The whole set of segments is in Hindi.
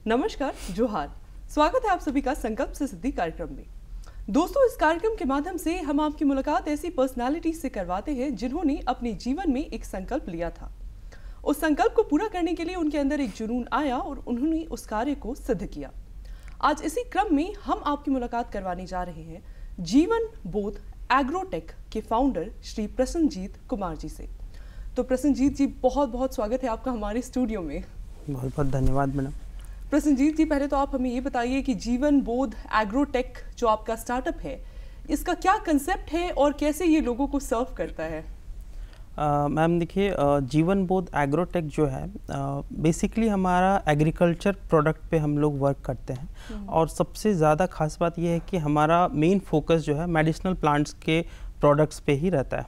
नमस्कार, जोहार। स्वागत है आप सभी का संकल्प से सिद्धि कार्यक्रम में। दोस्तों, इस कार्यक्रम के माध्यम से हम आपकी मुलाकात ऐसी पर्सनालिटी से करवाते हैं जिन्होंने अपने जीवन में एक संकल्प लिया था। उस संकल्प को पूरा करने के लिए उनके अंदर एक जुनून आया और उन्होंने उस कार्य को सिद्ध किया। आज इसी क्रम में हम आपकी मुलाकात करवाने जा रहे हैं जीवन बोध एग्रोटेक के फाउंडर श्री प्रसन्नजीत कुमार जी से। तो प्रसन्नजीत जी, बहुत बहुत स्वागत है आपका हमारे स्टूडियो में। बहुत बहुत धन्यवाद मैडम। प्रसन्नजीत जी, पहले तो आप हमें ये बताइए कि जीवन बोध एग्रोटेक जो आपका स्टार्टअप है, इसका क्या कंसेप्ट है और कैसे ये लोगों को सर्व करता है? मैम देखिए, जीवन बोध एग्रोटेक जो है बेसिकली हमारा एग्रीकल्चर प्रोडक्ट पे हम लोग वर्क करते हैं और सबसे ज़्यादा खास बात यह है कि हमारा मेन फोकस जो है मेडिसिनल प्लांट्स के प्रोडक्ट्स पे ही रहता है।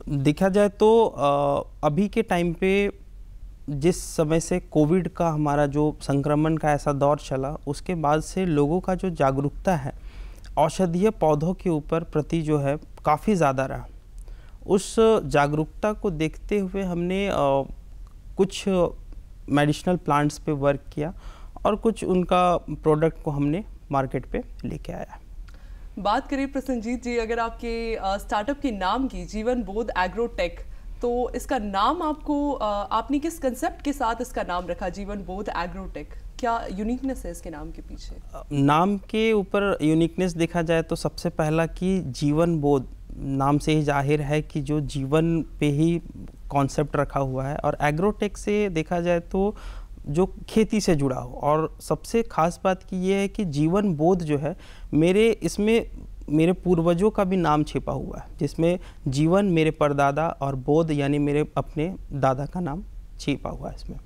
देखा जाए तो अभी के टाइम पे जिस समय से कोविड का हमारा जो संक्रमण का ऐसा दौर चला, उसके बाद से लोगों का जो जागरूकता है औषधीय पौधों के ऊपर प्रति जो है काफ़ी ज़्यादा रहा। उस जागरूकता को देखते हुए हमने कुछ मेडिसिनल प्लांट्स पे वर्क किया और कुछ उनका प्रोडक्ट को हमने मार्केट पे लेके आया। बात करें प्रसन्नजीत जी, अगर आपके स्टार्टअप के नाम की जीवन बोध एग्रोटेक, तो इसका नाम आपने किस कंसेप्ट के साथ इसका नाम रखा जीवन बोध एग्रोटेक? क्या यूनिकनेस है इसके नाम के पीछे? नाम के ऊपर यूनिकनेस देखा जाए तो सबसे पहला कि जीवन बोध नाम से ही जाहिर है कि जो जीवन पे ही कॉन्सेप्ट रखा हुआ है, और एग्रोटेक से देखा जाए तो जो खेती से जुड़ा हो। और सबसे खास बात की ये है कि जीवन बोध जो है इसमें मेरे पूर्वजों का भी नाम छिपा हुआ है, जिसमें जीवन मेरे परदादा और बोध यानी मेरे अपने दादा का नाम छिपा हुआ है इसमें।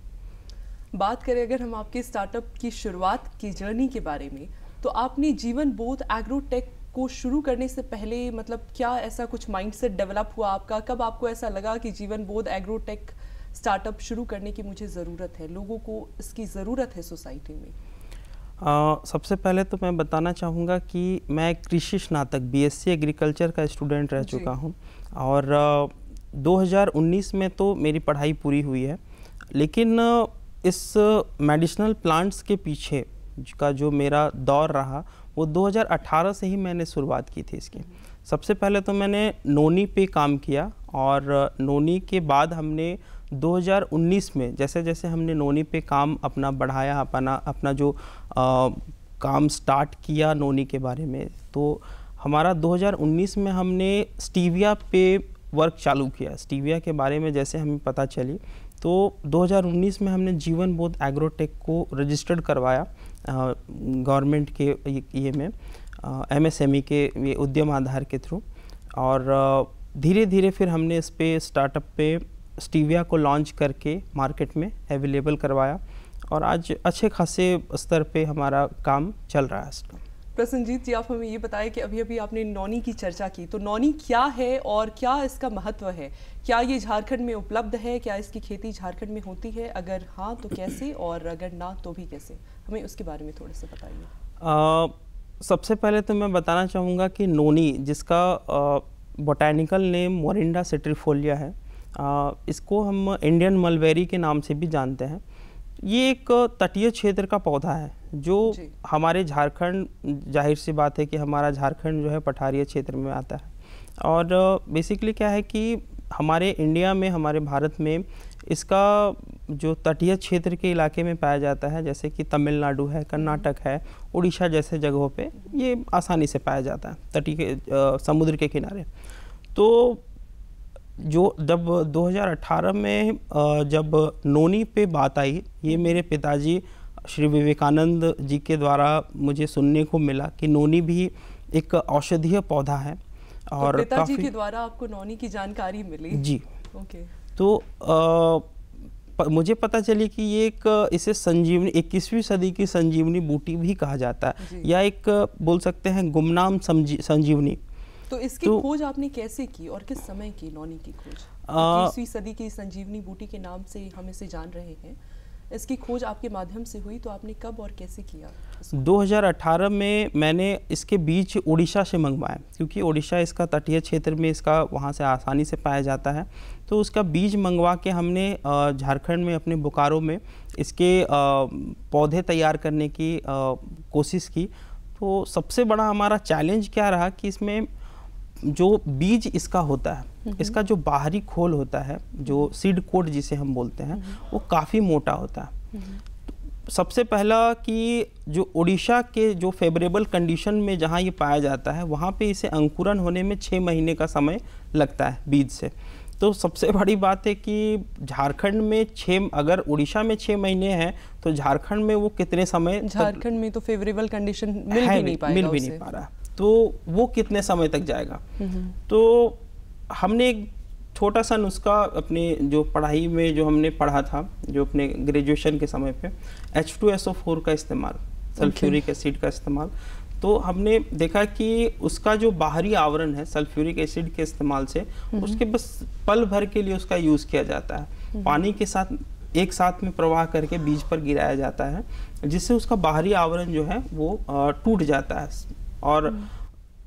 बात करें अगर हम आपके स्टार्टअप की शुरुआत की जर्नी के बारे में, तो आपने जीवन बोध एग्रोटेक को शुरू करने से पहले मतलब क्या ऐसा कुछ माइंडसेट डेवलप हुआ आपका? कब आपको ऐसा लगा कि जीवन बोध एग्रोटेक स्टार्टअप शुरू करने की मुझे ज़रूरत है, लोगों को इसकी ज़रूरत है सोसाइटी में? सबसे पहले तो मैं बताना चाहूँगा कि मैं कृषि स्नातक बीएससी एग्रीकल्चर का स्टूडेंट रह चुका हूँ और 2019 में तो मेरी पढ़ाई पूरी हुई है। लेकिन इस मेडिसिनल प्लांट्स के पीछे का जो मेरा दौर रहा वो 2018 से ही मैंने शुरुआत की थी इसकी। सबसे पहले तो मैंने नोनी पे काम किया और नोनी के बाद हमने 2019 में जैसे जैसे हमने नोनी पे काम अपना बढ़ाया, अपना जो काम स्टार्ट किया नोनी के बारे में, तो हमारा 2019 में हमने स्टीविया पे वर्क चालू किया। स्टीविया के बारे में जैसे हमें पता चली तो 2019 में हमने जीवन बोध एग्रोटेक को रजिस्टर्ड करवाया गवर्नमेंट के ये में एमएसएमई के ये उद्यम आधार के थ्रू, और धीरे धीरे फिर हमने इस पे स्टार्टअप पे स्टीविया को लॉन्च करके मार्केट में अवेलेबल करवाया और आज अच्छे खासे स्तर पे हमारा काम चल रहा है इसका। प्रसन्नजीत जी, आप हमें ये बताएं कि अभी अभी आपने नौनी की चर्चा की, तो नौनी क्या है और क्या इसका महत्व है? क्या ये झारखंड में उपलब्ध है? क्या इसकी खेती झारखंड में होती है? अगर हाँ तो कैसे, और अगर ना तो भी कैसे? हमें उसके बारे में थोड़ा सा बताइए। सबसे पहले तो मैं बताना चाहूँगा कि नोनी, जिसका बोटैनिकल नेम मोरिंडा सिट्रीफोलिया है, इसको हम इंडियन मलबेरी के नाम से भी जानते हैं। ये एक तटीय क्षेत्र का पौधा है जो हमारे झारखंड, जाहिर सी बात है कि हमारा झारखंड जो है पठारीय क्षेत्र में आता है। और बेसिकली क्या है कि हमारे इंडिया में, हमारे भारत में इसका जो तटीय क्षेत्र के इलाके में पाया जाता है, जैसे कि तमिलनाडु है, कर्नाटक है, उड़ीसा जैसे जगहों पे ये आसानी से पाया जाता है तटीय समुद्र के किनारे। तो जो जब 2018 में जब नोनी पे बात आई, ये मेरे पिताजी श्री विवेकानंद जी के द्वारा मुझे सुनने को मिला कि नोनी भी एक औषधीय पौधा है। और तो पिताजी के द्वारा आपको नोनी की जानकारी मिली? जी। ओके। तो मुझे पता चली कि ये इसे संजीवनी, 21वीं सदी की संजीवनी बूटी भी कहा जाता है, या एक बोल सकते हैं गुमनाम संजीवनी। तो इसकी खोज आपने कैसे की और किस समय की नौनी की खोज? 21वीं सदी की संजीवनी बूटी के नाम से हम इसे जान रहे हैं, इसकी खोज आपके माध्यम से हुई, तो आपने कब और कैसे किया? 2018 में मैंने इसके बीज उड़ीसा से मंगवाए, क्योंकि उड़ीसा इसका तटीय क्षेत्र में इसका वहाँ से आसानी से पाया जाता है। तो उसका बीज मंगवा के हमने झारखंड में अपने बोकारो में इसके पौधे तैयार करने की कोशिश की। तो सबसे बड़ा हमारा चैलेंज क्या रहा कि इसमें जो बीज इसका होता है, इसका जो बाहरी खोल होता है, जो सीड कोट जिसे हम बोलते हैं, वो काफ़ी मोटा होता है। सबसे पहला कि जो उड़ीसा के जो फेवरेबल कंडीशन में जहाँ ये पाया जाता है, वहाँ पे इसे अंकुरन होने में 6 महीने का समय लगता है बीज से। तो सबसे बड़ी बात है कि झारखंड में अगर उड़ीसा में 6 महीने हैं, तो झारखंड में वो कितने समय, झारखंड में तो फेवरेबल कंडीशन मिल भी नहीं पा रहा, तो वो कितने समय तक जाएगा। तो हमने एक छोटा सा नुस्खा अपने जो पढ़ाई में जो हमने पढ़ा था, जो अपने ग्रेजुएशन के समय पे, H2SO4 का इस्तेमाल, सल्फ्यूरिक एसिड का इस्तेमाल, तो हमने देखा कि उसका जो बाहरी आवरण है सल्फ्यूरिक एसिड के इस्तेमाल से, उसके बस पल भर के लिए उसका यूज़ किया जाता है। पानी के साथ एक साथ में प्रवाह करके बीज पर गिराया जाता है, जिससे उसका बाहरी आवरण जो है वो टूट जाता है, और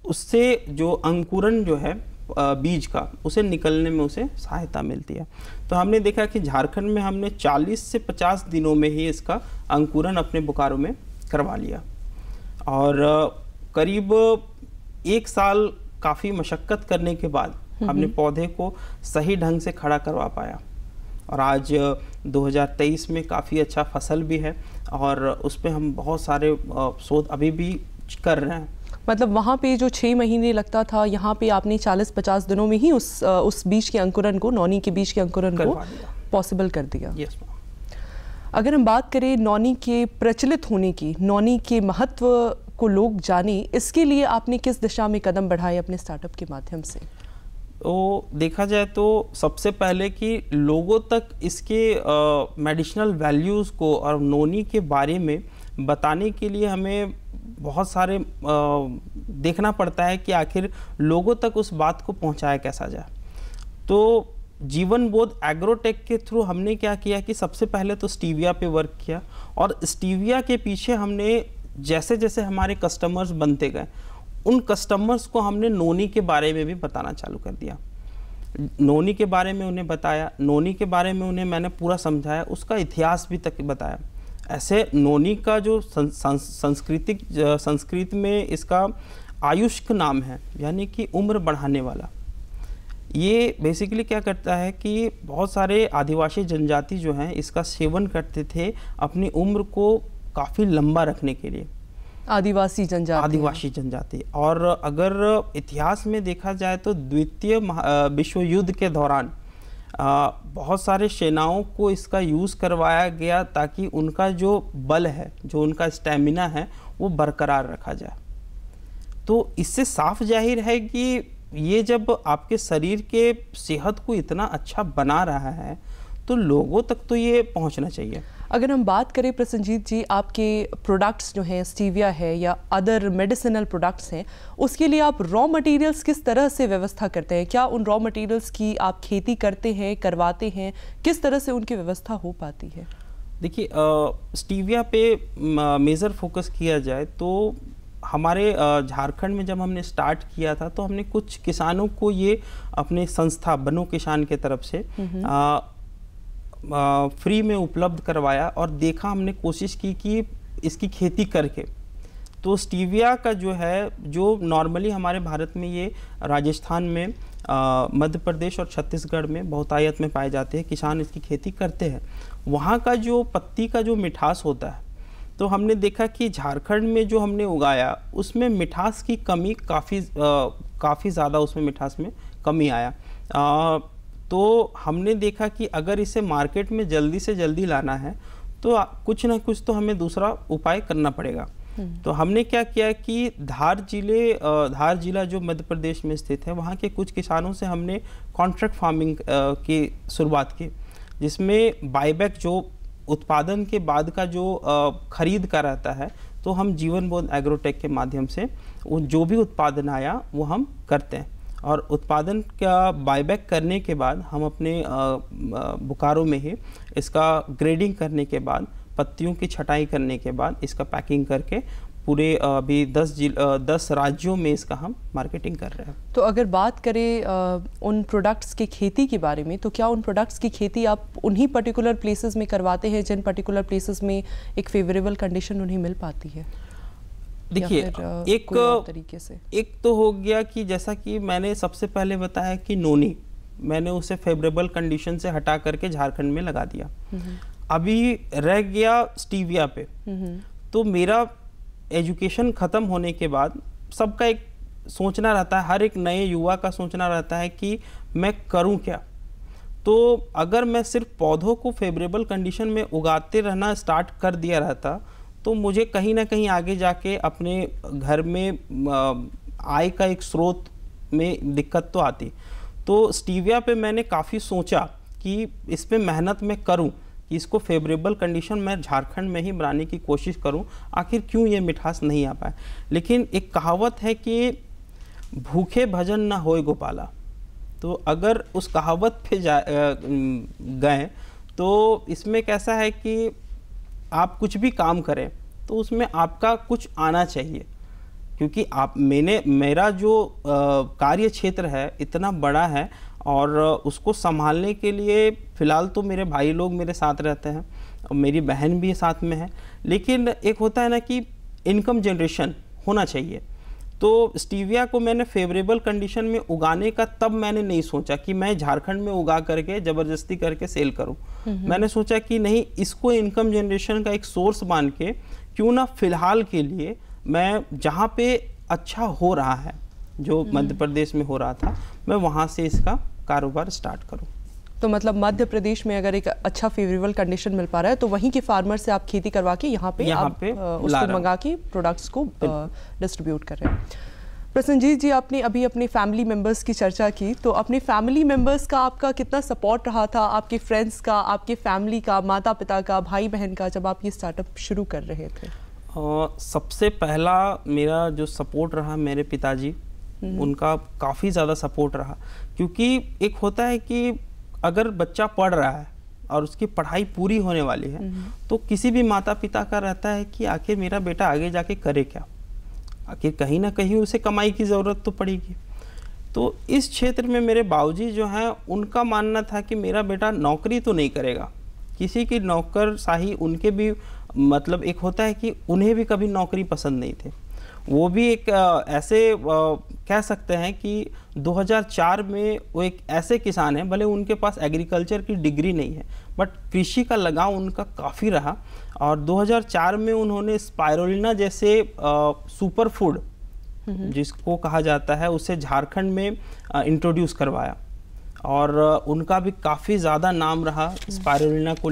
उससे जो अंकुरन जो है बीज का, उसे निकलने में उसे सहायता मिलती है। तो हमने देखा कि झारखंड में हमने 40 से 50 दिनों में ही इसका अंकुरन अपने बोकारो में करवा लिया, और करीब 1 साल काफ़ी मशक्क़त करने के बाद हमने पौधे को सही ढंग से खड़ा करवा पाया, और आज 2023 में काफ़ी अच्छा फसल भी है, और उस पर हम बहुत सारे शोध अभी भी कर रहे हैं। मतलब वहाँ पे जो 6 महीने लगता था, यहाँ पे आपने 40-50 दिनों में ही उस बीज के अंकुरन को, नौनी के बीज के अंकुरन को पॉसिबल कर दिया। यस। अगर हम बात करें नौनी के प्रचलित होने की, नौनी के महत्व को लोग जाने, इसके लिए आपने किस दिशा में कदम बढ़ाए अपने स्टार्टअप के माध्यम से? तो देखा जाए तो सबसे पहले कि लोगों तक इसके मेडिसिनल वैल्यूज़ को और नौनी के बारे में बताने के लिए हमें बहुत सारे देखना पड़ता है कि आखिर लोगों तक उस बात को पहुंचाया कैसा जाए। तो जीवन बोध एग्रोटेक के थ्रू हमने क्या किया कि सबसे पहले तो स्टीविया पे वर्क किया, और स्टीविया के पीछे हमने जैसे जैसे हमारे कस्टमर्स बनते गए, उन कस्टमर्स को हमने नौनी के बारे में भी बताना चालू कर दिया। नौनी के बारे में उन्हें बताया, नौनी के बारे में उन्हें मैंने पूरा समझाया, उसका इतिहास भी तक बताया। ऐसे नौनी का जो संस्कृत में इसका आयुष्क नाम है, यानी कि उम्र बढ़ाने वाला। ये बेसिकली क्या करता है कि बहुत सारे आदिवासी जनजाति जो हैं इसका सेवन करते थे अपनी उम्र को काफ़ी लंबा रखने के लिए। आदिवासी जनजाति। और अगर इतिहास में देखा जाए तो द्वितीय विश्व युद्ध के दौरान बहुत सारे सेनाओं को इसका यूज़ करवाया गया, ताकि उनका जो बल है, जो उनका स्टैमिना है, वो बरकरार रखा जाए। तो इससे साफ जाहिर है कि ये जब आपके शरीर के सेहत को इतना अच्छा बना रहा है, तो लोगों तक तो ये पहुंचना चाहिए। अगर हम बात करें प्रसन्नजीत जी, आपके प्रोडक्ट्स जो हैं, स्टीविया है या अदर मेडिसिनल प्रोडक्ट्स हैं, उसके लिए आप रॉ मटेरियल्स किस तरह से व्यवस्था करते हैं? क्या उन रॉ मटेरियल्स की आप खेती करते हैं, करवाते हैं? किस तरह से उनकी व्यवस्था हो पाती है? देखिए, स्टीविया पे मेजर फोकस किया जाए तो हमारे झारखंड में जब हमने स्टार्ट किया था, तो हमने कुछ किसानों को ये अपने संस्था बनो किसान के तरफ से फ्री में उपलब्ध करवाया, और देखा, हमने कोशिश की कि इसकी खेती करके। तो स्टीविया का जो है, जो नॉर्मली हमारे भारत में ये राजस्थान में, मध्य प्रदेश और छत्तीसगढ़ में बहुतायत में पाए जाते हैं, किसान इसकी खेती करते हैं। वहाँ का जो पत्ती का जो मिठास होता है, तो हमने देखा कि झारखंड में जो हमने उगाया उसमें मिठास की कमी काफ़ी ज़्यादा, उसमें मिठास में कमी आया। तो हमने देखा कि अगर इसे मार्केट में जल्दी से जल्दी लाना है, तो कुछ ना कुछ तो हमें दूसरा उपाय करना पड़ेगा। तो हमने क्या किया कि धार जिला जो मध्य प्रदेश में स्थित है, वहाँ के कुछ किसानों से हमने कॉन्ट्रैक्ट फार्मिंग की शुरुआत की, जिसमें बायबैक जो उत्पादन के बाद का जो खरीद का रहता है, तो हम जीवन बोध एग्रोटेक के माध्यम से वो जो भी उत्पादन आया वो हम करते हैं। और उत्पादन का बायबैक करने के बाद हम अपने बोकारो में ही इसका ग्रेडिंग करने के बाद, पत्तियों की छटाई करने के बाद इसका पैकिंग करके पूरे अभी 10 राज्यों में इसका हम मार्केटिंग कर रहे हैं। तो अगर बात करें उन प्रोडक्ट्स की खेती के बारे में, तो क्या उन प्रोडक्ट्स की खेती आप उन्हीं पर्टिकुलर प्लेसेस में करवाते हैं जिन पर्टिकुलर प्लेसेस में एक फेवरेबल कंडीशन उन्हें मिल पाती है? देखिए, एक तो हो गया कि जैसा कि मैंने सबसे पहले बताया कि नोनी, मैंने उसे फेवरेबल कंडीशन से हटा करके झारखंड में लगा दिया। अभी रह गया स्टीविया पे। तो मेरा एजुकेशन ख़त्म होने के बाद सबका एक सोचना रहता है, हर एक नए युवा का सोचना रहता है कि मैं करूं क्या। तो अगर मैं सिर्फ पौधों को फेवरेबल कंडीशन में उगाते रहना स्टार्ट कर दिया रहता तो मुझे कहीं ना कहीं आगे जाके अपने घर में आय का एक स्रोत में दिक्कत तो आती। तो स्टीविया पे मैंने काफ़ी सोचा कि इस पे मेहनत मैं करूं, कि इसको फेवरेबल कंडीशन मैं झारखंड में ही बनाने की कोशिश करूं, आखिर क्यों ये मिठास नहीं आ पाए। लेकिन एक कहावत है कि भूखे भजन ना होए गोपाला। तो अगर उस कहावत पे गए तो इसमें कैसा है कि आप कुछ भी काम करें तो उसमें आपका कुछ आना चाहिए, क्योंकि मेरा जो कार्य क्षेत्र है इतना बड़ा है और उसको संभालने के लिए फ़िलहाल तो मेरे भाई लोग मेरे साथ रहते हैं और मेरी बहन भी साथ में है, लेकिन एक होता है ना कि इनकम जनरेशन होना चाहिए। तो स्टीविया को मैंने फेवरेबल कंडीशन में उगाने का तब मैंने नहीं सोचा कि मैं झारखंड में उगा करके ज़बरदस्ती करके सेल करूं। मैंने सोचा कि नहीं, इसको इनकम जनरेशन का एक सोर्स मान के क्यों ना फ़िलहाल के लिए मैं जहाँ पे अच्छा हो रहा है, जो मध्य प्रदेश में हो रहा था, मैं वहाँ से इसका कारोबार स्टार्ट करूं। तो मतलब मध्य प्रदेश में अगर एक अच्छा फेवरेबल कंडीशन मिल पा रहा है तो वहीं के फार्मर से आप खेती करवा के यहाँ पे उसको मंगा के प्रोडक्ट्स को डिस्ट्रीब्यूट कर रहे हैं। प्रसन्नजीत जी, आपने अभी अपने फैमिली मेंबर्स की चर्चा की, तो अपने फैमिली मेंबर्स का आपका कितना सपोर्ट रहा था, आपके फ्रेंड्स का, आपके फैमिली का, माता पिता का, भाई बहन का, जब आप ये स्टार्टअप शुरू कर रहे थे? सबसे पहला मेरा जो सपोर्ट रहा मेरे पिताजी, उनका काफ़ी ज़्यादा सपोर्ट रहा। क्योंकि एक होता है कि अगर बच्चा पढ़ रहा है और उसकी पढ़ाई पूरी होने वाली है तो किसी भी माता पिता का रहता है कि आखिर मेरा बेटा आगे जाके करे क्या, आखिर कहीं ना कहीं उसे कमाई की ज़रूरत तो पड़ेगी। तो इस क्षेत्र में मेरे बाबूजी जो हैं, उनका मानना था कि मेरा बेटा नौकरी तो नहीं करेगा, किसी की नौकरशाही उनके भी मतलब एक होता है कि उन्हें भी कभी नौकरी पसंद नहीं थे। वो भी एक ऐसे कह सकते हैं कि 2004 में वो एक ऐसे किसान हैं, भले उनके पास एग्रीकल्चर की डिग्री नहीं है बट कृषि का लगाव उनका काफ़ी रहा। और 2004 में उन्होंने स्पाइरुलिना जैसे सुपर फूड जिसको कहा जाता है उसे झारखंड में इंट्रोड्यूस करवाया और उनका भी काफ़ी ज़्यादा नाम रहा स्पाइरुलिना को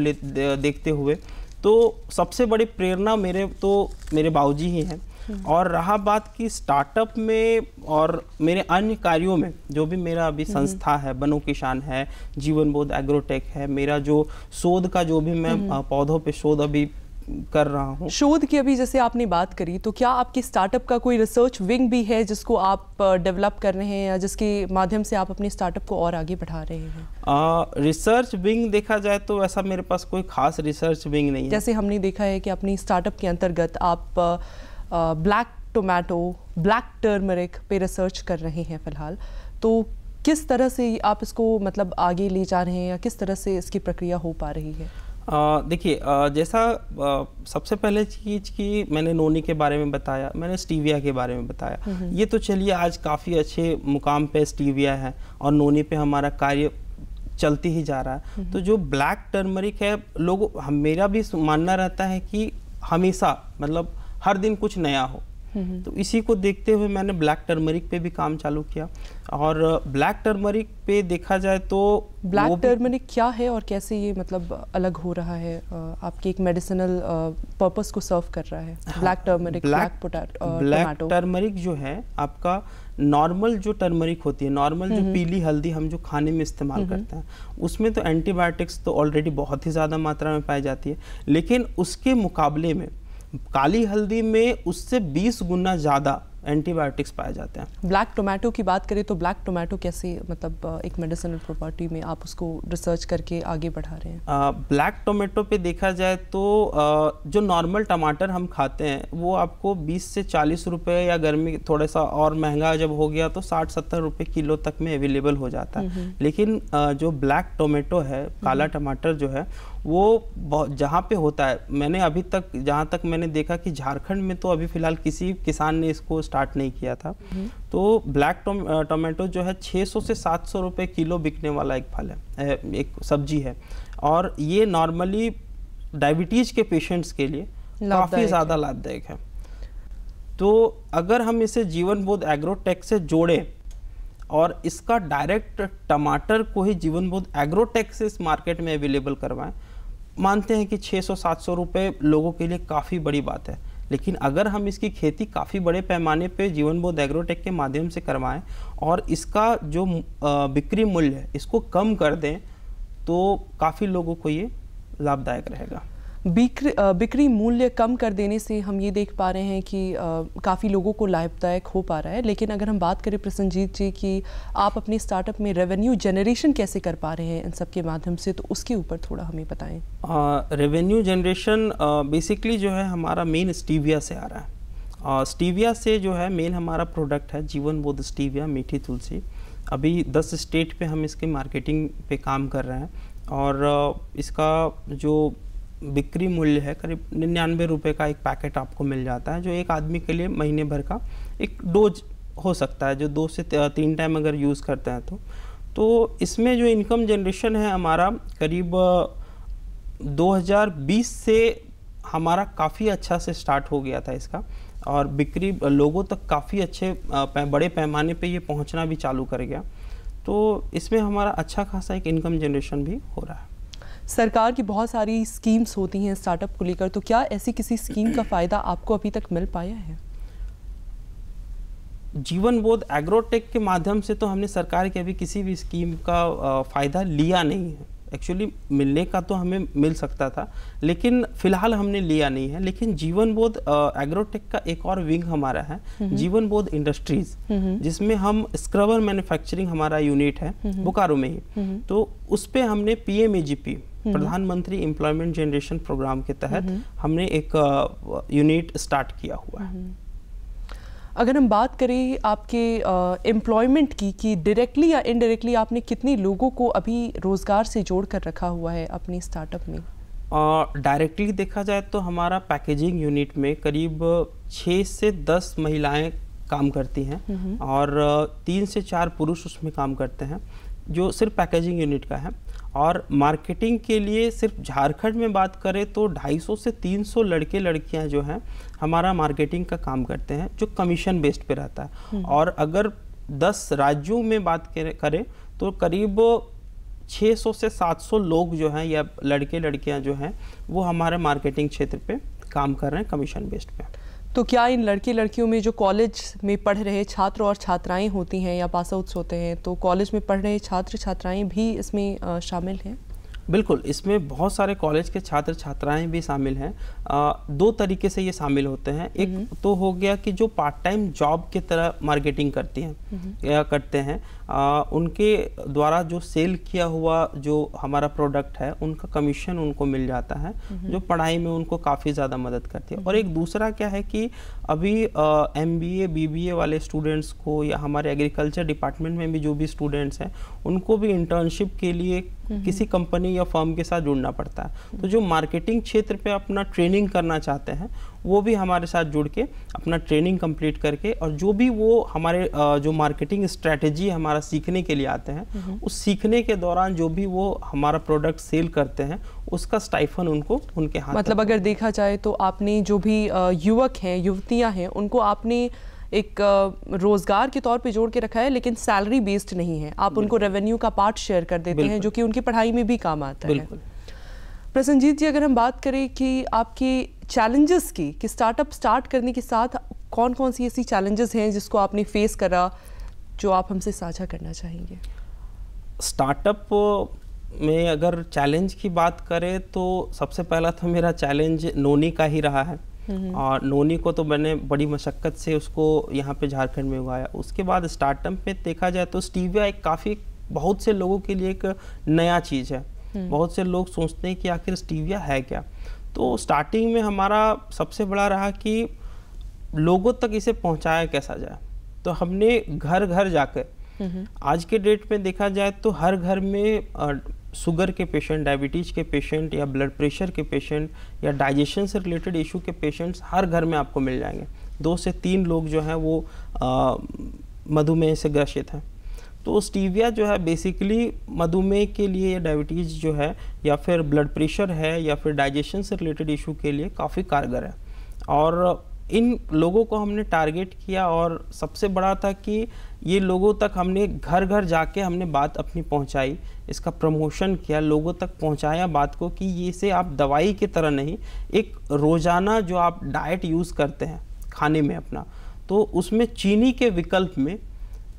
देखते हुए। तो सबसे बड़ी प्रेरणा मेरे बाबूजी ही हैं। और रहा बात की स्टार्टअप में और मेरे अन्य कार्यों में, जो भी मेरा अभी संस्था है, बनो किसान है, जीवन बोध एग्रोटेक है, मेरा जो शोध का जो भी मैं पौधों पे शोध अभी कर रहा हूँ। शोध की अभी जैसे आपने बात करी, तो क्या आपकी स्टार्टअप का कोई रिसर्च विंग भी है जिसको आप डेवलप कर रहे हैं या जिसके माध्यम से आप अपने स्टार्टअप को और आगे बढ़ा रहे हैं? रिसर्च विंग देखा जाए तो ऐसा मेरे पास कोई खास रिसर्च विंग नहीं है। जैसे हमने देखा है कि अपनी स्टार्टअप के अंतर्गत आप ब्लैक टोमेटो, ब्लैक टर्मरिक पे रिसर्च कर रहे हैं फिलहाल, तो किस तरह से आप इसको मतलब आगे ले जा रहे हैं या किस तरह से इसकी प्रक्रिया हो पा रही है? देखिए, जैसा सबसे पहले चीज़ कि मैंने नोनी के बारे में बताया, मैंने स्टीविया के बारे में बताया, ये तो चलिए आज काफ़ी अच्छे मुकाम पे स्टीविया है और नोनी पे हमारा कार्य चलती ही जा रहा है। तो जो ब्लैक टर्मरिक है, मेरा भी मानना रहता है कि हमेशा मतलब हर दिन कुछ नया हो, तो इसी को देखते हुए मैंने ब्लैक टर्मरिक पे भी काम चालू किया। और ब्लैक टर्मरिक पे देखा जाए तो ब्लैक टर्मरिक क्या है और कैसे ये मतलब अलग हो रहा है, आपके एक मेडिसिनल पर्पस को सर्व कर रहा है? ब्लैक टर्मरिक, ब्लैक टर्मरिक जो है आपका नॉर्मल जो टर्मरिक होती है, नॉर्मल जो पीली हल्दी हम जो खाने में इस्तेमाल करते हैं, उसमें तो एंटीबायोटिक्स तो ऑलरेडी बहुत ही ज़्यादा मात्रा में पाई जाती है, लेकिन उसके मुकाबले में काली हल्दी में उससे 20 गुना ज़्यादा एंटीबायोटिक्स पाए जाते हैं। ब्लैक टोमेटो की बात करें तो ब्लैक टोमेटो कैसे, मतलब एक मेडिसिनल प्रॉपर्टी में आप उसको रिसर्च करके आगे बढ़ा रहे हैं? ब्लैक टोमेटो पे देखा जाए तो जो नॉर्मल टमाटर हम खाते हैं वो आपको 20 से 40 रुपए, या गर्मी थोड़ा सा और महंगा जब हो गया तो 60-70 रुपए किलो तक में अवेलेबल हो जाता है। लेकिन जो ब्लैक टोमेटो है, काला टमाटर जो है, वो जहाँ पे होता है, मैंने अभी तक जहाँ तक मैंने देखा कि झारखंड में तो अभी फिलहाल किसी किसान ने इसको स्टार्ट नहीं किया था। तो ब्लैक टोमेटो जो है 600 से 700 रुपए किलो बिकने वाला एक फल है, एक सब्जी है, और ये नॉर्मली डायबिटीज के पेशेंट्स के लिए काफ़ी ज़्यादा लाभदायक है। तो अगर हम इसे जीवन बोध एग्रोटेक से जोड़ें और इसका डायरेक्ट टमाटर को ही जीवन बोध एग्रोटेक से इस मार्केट में अवेलेबल करवाएं, मानते हैं कि 600-700 रुपये लोगों के लिए काफ़ी बड़ी बात है। लेकिन अगर हम इसकी खेती काफ़ी बड़े पैमाने पे जीवन बोध एग्रोटेक के माध्यम से करवाएं और इसका जो बिक्री मूल्य है इसको कम कर दें, तो काफ़ी लोगों को ये लाभदायक रहेगा। बिक्री मूल्य कम कर देने से हम ये देख पा रहे हैं कि काफ़ी लोगों को लाभदायक हो पा रहा है। लेकिन अगर हम बात करें प्रसन्नजीत जी कि आप अपने स्टार्टअप में रेवेन्यू जनरेशन कैसे कर पा रहे हैं इन सब के माध्यम से, तो उसके ऊपर थोड़ा हमें बताएं। रेवेन्यू जनरेशन बेसिकली जो है हमारा मेन स्टीविया से आ रहा है। स्टीविया से जो है मेन हमारा प्रोडक्ट है जीवन बोध स्टीविया मीठी तुलसी। अभी 10 स्टेट पे हम इसके मार्केटिंग पे काम कर रहे हैं और इसका जो बिक्री मूल्य है करीब 99 रुपये का एक पैकेट आपको मिल जाता है, जो एक आदमी के लिए महीने भर का एक डोज हो सकता है, जो 2 से 3 टाइम अगर यूज़ करते हैं तो इसमें जो इनकम जनरेशन है हमारा करीब 2020 से हमारा काफ़ी अच्छा से स्टार्ट हो गया था इसका, और बिक्री लोगों तक काफ़ी अच्छे बड़े पैमाने पे ये पहुंचना भी चालू कर गया। तो इसमें हमारा अच्छा खासा एक इनकम जनरेशन भी हो रहा है। सरकार की बहुत सारी स्कीम्स होती हैं स्टार्टअप को लेकर, तो क्या ऐसी किसी स्कीम का फ़ायदा आपको अभी तक मिल पाया है? जीवन बोध एग्रोटेक के माध्यम से तो हमने सरकार की अभी किसी भी स्कीम का फ़ायदा लिया नहीं है। एक्चुअली मिलने का तो हमें मिल सकता था, लेकिन फ़िलहाल हमने लिया नहीं है। लेकिन जीवन बोध एग्रोटेक का एक और विंग हमारा है, जीवन बोध इंडस्ट्रीज़, जिसमें हम स्क्रबर मैन्युफैक्चरिंग हमारा यूनिट है बोकारो में ही। तो उस पर हमने PMAGP प्रधानमंत्री एम्प्लॉयमेंट जनरेशन प्रोग्राम के तहत हमने एक यूनिट स्टार्ट किया हुआ है। अगर हम बात करें आपके एम्प्लॉयमेंट की कि डायरेक्टली या इनडायरेक्टली आपने कितने लोगों को अभी रोज़गार से जोड़ कर रखा हुआ है अपनी स्टार्टअप में? डायरेक्टली देखा जाए तो हमारा पैकेजिंग यूनिट में करीब 6 से 10 महिलाएं काम करती हैं और 3 से 4 पुरुष उसमें काम करते हैं, जो सिर्फ पैकेजिंग यूनिट का है। और मार्केटिंग के लिए सिर्फ झारखंड में बात करें तो 250 से 300 लड़के लड़कियां जो हैं हमारा मार्केटिंग का काम करते हैं, जो कमीशन बेस्ड पे रहता है। और अगर 10 राज्यों में बात करें तो करीब 600 से 700 लोग जो हैं या लड़के लड़कियां जो हैं वो हमारे मार्केटिंग क्षेत्र पे काम कर रहे हैं कमीशन बेस्ड पे। तो क्या इन लड़के लड़कियों में जो कॉलेज में पढ़ रहे छात्र और छात्राएं होती हैं या पास आउट्स होते हैं, तो कॉलेज में पढ़ रहे छात्र छात्राएं भी इसमें शामिल हैं? बिल्कुल, इसमें बहुत सारे कॉलेज के छात्र छात्राएं भी शामिल हैं। 2 तरीके से ये शामिल होते हैं। एक तो हो गया कि जो पार्ट टाइम जॉब की तरह मार्केटिंग करती हैं या करते हैं, उनके द्वारा जो सेल किया हुआ जो हमारा प्रोडक्ट है उनका कमीशन उनको मिल जाता है, जो पढ़ाई में उनको काफ़ी ज़्यादा मदद करती है। और एक दूसरा क्या है कि अभी MBA BBA वाले स्टूडेंट्स को या हमारे एग्रीकल्चर डिपार्टमेंट में भी जो भी स्टूडेंट्स हैं उनको भी इंटर्नशिप के लिए किसी कंपनी या फर्म के साथ जुड़ना पड़ता है। तो जो मार्केटिंग क्षेत्र पे अपना ट्रेनिंग करना चाहते हैं वो भी हमारे साथ जुड़ के अपना ट्रेनिंग कंप्लीट करके, और जो भी वो हमारे जो मार्केटिंग स्ट्रेटेजी हमारा सीखने के लिए आते हैं, उस सीखने के दौरान जो भी वो हमारा प्रोडक्ट सेल करते हैं उसका स्टाइफन उनको उनके हाथ, मतलब अगर देखा जाए तो आपने जो भी युवक हैं युवतियां हैं उनको आपने एक रोजगार के तौर पे जोड़ के रखा है, लेकिन सैलरी बेस्ड नहीं है। आप उनको रेवेन्यू का पार्ट शेयर कर देते हैं जो कि उनकी पढ़ाई में भी काम आता है। प्रसन्नजीत जी, अगर हम बात करें कि आपके चैलेंजेस की कि स्टार्टअप स्टार्ट करने के साथ कौन कौन सी ऐसी चैलेंजेस हैं जिसको आपने फेस करा जो आप हमसे साझा करना चाहेंगे? स्टार्टअप में अगर चैलेंज की बात करें तो सबसे पहला तो मेरा चैलेंज नोनी का ही रहा है। और नोनी को तो मैंने बड़ी मशक्क़त से उसको यहाँ पे झारखंड में उगाया। उसके बाद स्टार्टअप में देखा जाए तो स्टीविया एक काफ़ी बहुत से लोगों के लिए एक नया चीज़ है। बहुत से लोग सोचते हैं कि आखिर स्टीविया है क्या। तो स्टार्टिंग में हमारा सबसे बड़ा रहा कि लोगों तक इसे पहुँचाया कैसा जाए। तो हमने घर घर जाकर, आज के डेट में देखा जाए तो हर घर में शुगर के पेशेंट, डायबिटीज़ के पेशेंट या ब्लड प्रेशर के पेशेंट या डाइजेशन से रिलेटेड इशू के पेशेंट्स हर घर में आपको मिल जाएंगे। 2 से 3 लोग जो हैं वो मधुमेह से ग्रसित हैं। तो स्टीविया जो है बेसिकली मधुमेह के लिए या डायबिटीज़ जो है या फिर ब्लड प्रेशर है या फिर डाइजेशन से रिलेटेड इशू के लिए काफ़ी कारगर है। और इन लोगों को हमने टारगेट किया और सबसे बड़ा था कि ये लोगों तक हमने घर घर जाके हमने बात अपनी पहुंचाई, इसका प्रमोशन किया, लोगों तक पहुंचाया बात को कि ये से आप दवाई की तरह नहीं, एक रोज़ाना जो आप डाइट यूज़ करते हैं खाने में अपना, तो उसमें चीनी के विकल्प में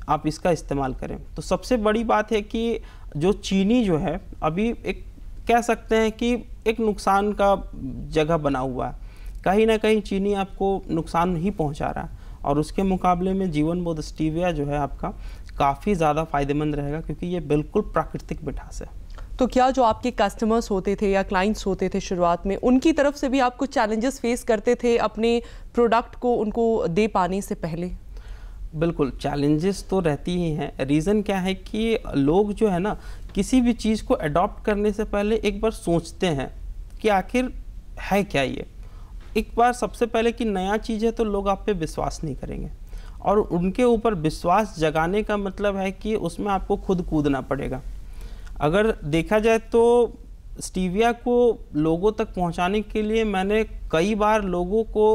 आप इसका इस्तेमाल करें। तो सबसे बड़ी बात है कि जो चीनी जो है अभी एक कह सकते हैं कि एक नुकसान का जगह बना हुआ है। कहीं ना कहीं चीनी आपको नुकसान ही पहुंचा रहा है और उसके मुकाबले में जीवन बोध स्टीविया जो है आपका काफ़ी ज़्यादा फायदेमंद रहेगा क्योंकि ये बिल्कुल प्राकृतिक मिठास है। तो क्या जो आपके कस्टमर्स होते थे या क्लाइंट्स होते थे शुरुआत में, उनकी तरफ से भी आप कुछ चैलेंजेस फेस करते थे अपने प्रोडक्ट को उनको दे पाने से पहले? बिल्कुल, चैलेंजेस तो रहती ही हैं। रीज़न क्या है कि लोग जो है ना किसी भी चीज़ को अडॉप्ट करने से पहले एक बार सोचते हैं कि आखिर है क्या ये। एक बार सबसे पहले कि नया चीज़ है तो लोग आप पे विश्वास नहीं करेंगे और उनके ऊपर विश्वास जगाने का मतलब है कि उसमें आपको खुद कूदना पड़ेगा। अगर देखा जाए तो स्टीविया को लोगों तक पहुंचाने के लिए मैंने कई बार लोगों को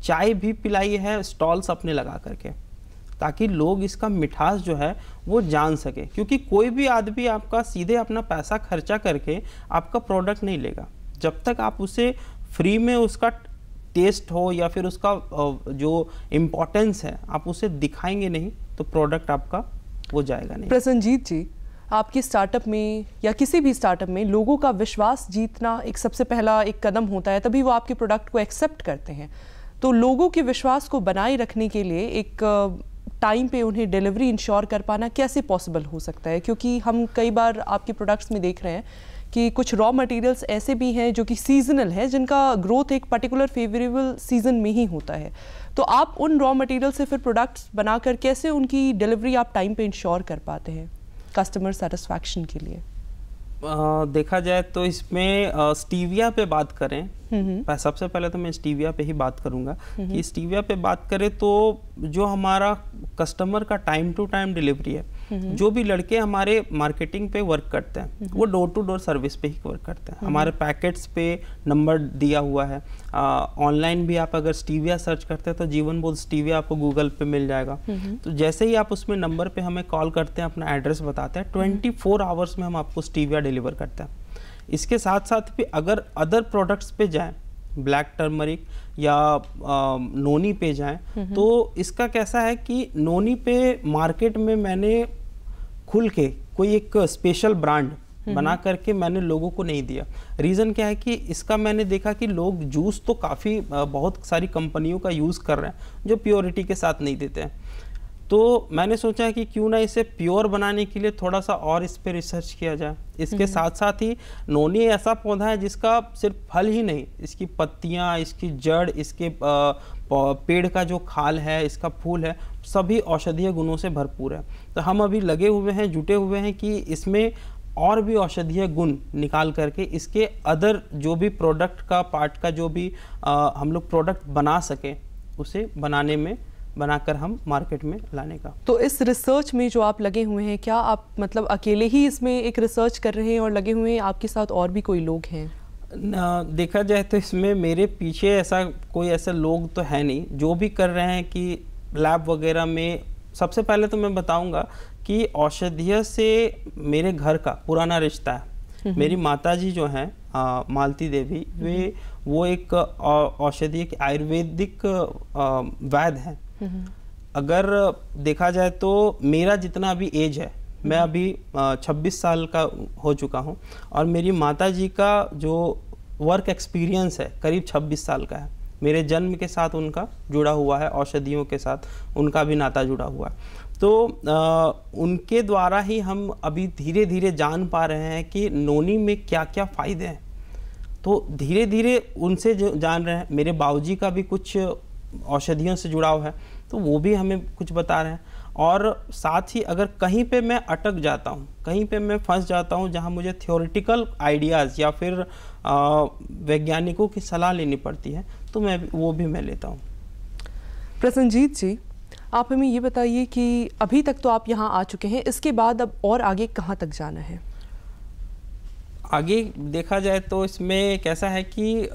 चाय भी पिलाई है स्टॉल्स अपने लगा करके, ताकि लोग इसका मिठास जो है वो जान सके। क्योंकि कोई भी आदमी आपका सीधे अपना पैसा खर्चा करके आपका प्रोडक्ट नहीं लेगा। जब तक आप उसे फ्री में उसका टेस्ट हो या फिर उसका जो इम्पोर्टेंस है आप उसे दिखाएंगे नहीं तो प्रोडक्ट आपका वो जाएगा नहीं। प्रसन्नजीत जी, आपकी स्टार्टअप में या किसी भी स्टार्टअप में लोगों का विश्वास जीतना एक सबसे पहला एक कदम होता है, तभी वो आपके प्रोडक्ट को एक्सेप्ट करते हैं। तो लोगों के विश्वास को बनाए रखने के लिए एक टाइम पे उन्हें डिलीवरी इंश्योर कर पाना कैसे पॉसिबल हो सकता है? क्योंकि हम कई बार आपके प्रोडक्ट्स में देख रहे हैं कि कुछ रॉ मटेरियल्स ऐसे भी हैं जो कि सीजनल है, जिनका ग्रोथ एक पर्टिकुलर फेवरेबल सीजन में ही होता है। तो आप उन रॉ मटेरियल से फिर प्रोडक्ट्स बनाकर कैसे उनकी डिलीवरी आप टाइम पे इंश्योर कर पाते हैं कस्टमर सेटिस्फैक्शन के लिए? देखा जाए तो इसमें स्टीविया पे बात करें, सबसे पहले तो मैं स्टीविया पे ही बात करूंगा कि स्टीविया पे बात करें तो जो हमारा कस्टमर का टाइम टू टाइम डिलीवरी है, जो भी लड़के हमारे मार्केटिंग पे वर्क करते हैं वो डोर टू डोर सर्विस पे ही वर्क करते हैं। हमारे पैकेट्स पे नंबर दिया हुआ है। ऑनलाइन भी आप अगर स्टीविया सर्च करते हैं तो जीवन बोध स्टीविया आपको गूगल पे मिल जाएगा। तो जैसे ही आप उसमें नंबर पे हमें कॉल करते हैं, अपना एड्रेस बताते हैं, 24 आवर्स में हम आपको स्टीविया डिलीवर करते हैं। इसके साथ साथ भी अगर अदर प्रोडक्ट्स पे जाएं, ब्लैक टर्मरिक या नोनी पे जाएं, तो इसका कैसा है कि नोनी पे मार्केट में मैंने खुल के कोई एक स्पेशल ब्रांड बना करके मैंने लोगों को नहीं दिया। रीज़न क्या है कि इसका मैंने देखा कि लोग जूस तो काफ़ी बहुत सारी कंपनियों का यूज़ कर रहे हैं जो प्योरिटी के साथ नहीं देते हैं। तो मैंने सोचा कि क्यों ना इसे प्योर बनाने के लिए थोड़ा सा और इस पे रिसर्च किया जाए। इसके साथ साथ ही नोनी ऐसा पौधा है जिसका सिर्फ फल ही नहीं, इसकी पत्तियां, इसकी जड़, इसके पेड़ का जो खाल है, इसका फूल है, सभी औषधीय गुणों से भरपूर है। तो हम अभी लगे हुए हैं, जुटे हुए हैं कि इसमें और भी औषधीय गुण निकाल करके इसके अदर जो भी प्रोडक्ट का पार्ट का जो भी हम लोग प्रोडक्ट बना सकें उसे बनाकर हम मार्केट में लाने का। तो इस रिसर्च में जो आप लगे हुए हैं, क्या आप मतलब अकेले ही इसमें एक रिसर्च कर रहे हैं और लगे हुए हैं, आपके साथ और भी कोई लोग हैं? देखा जाए तो इसमें मेरे पीछे ऐसा कोई ऐसे लोग तो है नहीं। जो भी कर रहे हैं कि लैब वगैरह में, सबसे पहले तो मैं बताऊंगा कि औषधीय से मेरे घर का पुराना रिश्ता है। मेरी माताजी जो हैं मालती देवी, वो एक औषधीय आयुर्वेदिक वैद्य हैं। अगर देखा जाए तो मेरा जितना अभी एज है, मैं अभी 26 साल का हो चुका हूँ और मेरी माताजी का जो वर्क एक्सपीरियंस है करीब 26 साल का है। मेरे जन्म के साथ उनका जुड़ा हुआ है, औषधियों के साथ उनका भी नाता जुड़ा हुआ है। तो उनके द्वारा ही हम अभी धीरे धीरे जान पा रहे हैं कि नोनी में क्या क्या फ़ायदे हैं। तो धीरे धीरे उनसे जो जान रहे हैं। मेरे बाबूजी का भी कुछ औषधियों से जुड़ाव है, तो वो भी हमें कुछ बता रहे हैं। और साथ ही अगर कहीं पे मैं अटक जाता हूँ, कहीं पे मैं फंस जाता हूँ जहाँ मुझे थ्योरेटिकल आइडियाज़ या फिर वैज्ञानिकों की सलाह लेनी पड़ती है, तो वो भी मैं लेता हूँ। प्रसन्नजीत जी, आप हमें ये बताइए कि अभी तक तो आप यहाँ आ चुके हैं, इसके बाद अब और आगे कहाँ तक जाना है? आगे देखा जाए तो इसमें कैसा है कि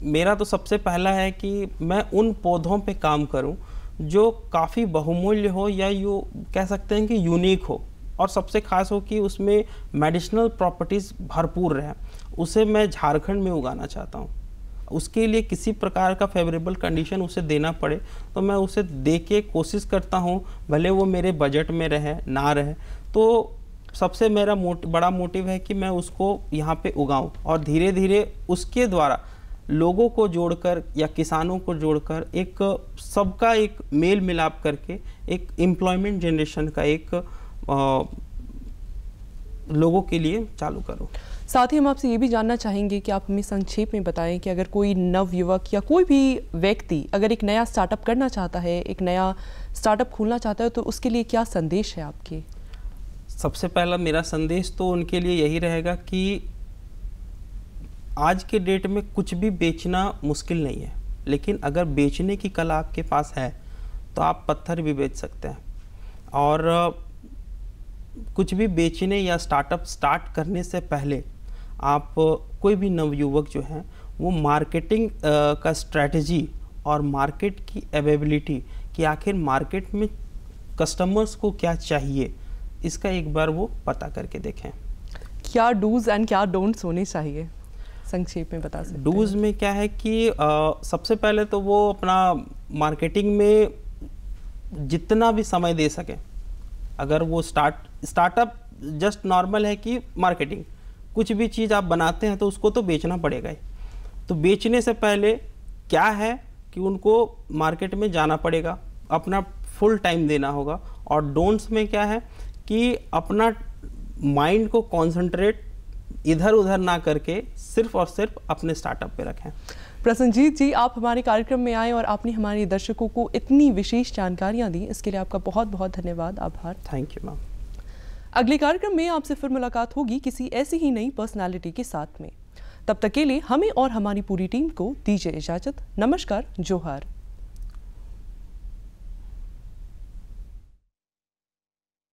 मेरा तो सबसे पहला है कि मैं उन पौधों पे काम करूं जो काफ़ी बहुमूल्य हो, या यूँ कह सकते हैं कि यूनिक हो, और सबसे खास हो कि उसमें मेडिसिनल प्रॉपर्टीज़ भरपूर रहे। उसे मैं झारखंड में उगाना चाहता हूं। उसके लिए किसी प्रकार का फेवरेबल कंडीशन उसे देना पड़े तो मैं उसे दे के कोशिश करता हूं, भले वो मेरे बजट में रहे ना रहे। तो सबसे मेरा बड़ा मोटिव है कि मैं उसको यहाँ पे उगाऊं, और धीरे धीरे उसके द्वारा लोगों को जोड़कर या किसानों को जोड़कर एक सबका एक मेल मिलाप करके एक एम्प्लॉयमेंट जनरेशन का एक लोगों के लिए चालू करूं। साथ ही हम आपसे ये भी जानना चाहेंगे कि आप हमें संक्षेप में बताएं कि अगर कोई नवयुवक या कोई भी व्यक्ति अगर एक नया स्टार्टअप करना चाहता है, एक नया स्टार्टअप खोलना चाहता है, तो उसके लिए क्या संदेश है आपके? सबसे पहला मेरा संदेश तो उनके लिए यही रहेगा कि आज के डेट में कुछ भी बेचना मुश्किल नहीं है, लेकिन अगर बेचने की कला आपके पास है तो आप पत्थर भी बेच सकते हैं। और कुछ भी बेचने या स्टार्टअप स्टार्ट करने से पहले आप कोई भी नवयुवक जो हैं वो मार्केटिंग का स्ट्रैटेजी और मार्केट की अवेलेबिलिटी कि आखिर मार्केट में कस्टमर्स को क्या चाहिए, इसका एक बार वो पता करके देखें। क्या डूज एंड क्या डोंट्स होने चाहिए, संक्षेप में बता सकते हैं? डूज में क्या है कि सबसे पहले तो वो अपना मार्केटिंग में जितना भी समय दे सके। अगर वो स्टार्टअप जस्ट नॉर्मल है कि मार्केटिंग, कुछ भी चीज़ आप बनाते हैं तो उसको तो बेचना पड़ेगा ही। तो बेचने से पहले क्या है कि उनको मार्केट में जाना पड़ेगा, अपना फुल टाइम देना होगा। और डोंट्स में क्या है कि अपना माइंड को कॉन्सेंट्रेट इधर उधर ना करके सिर्फ और सिर्फ अपने स्टार्टअप पे रखें। प्रसन्नजीत जी, आप हमारे कार्यक्रम में आए और आपने हमारे दर्शकों को इतनी विशेष जानकारियां दी, इसके लिए आपका बहुत बहुत धन्यवाद, आभार। Thank you ma'am. अगले कार्यक्रम में आपसे फिर मुलाकात होगी किसी ऐसी ही नई पर्सनालिटी के साथ में। तब तक के लिए हमें और हमारी पूरी टीम को दीजिए इजाजत। नमस्कार, जोहार।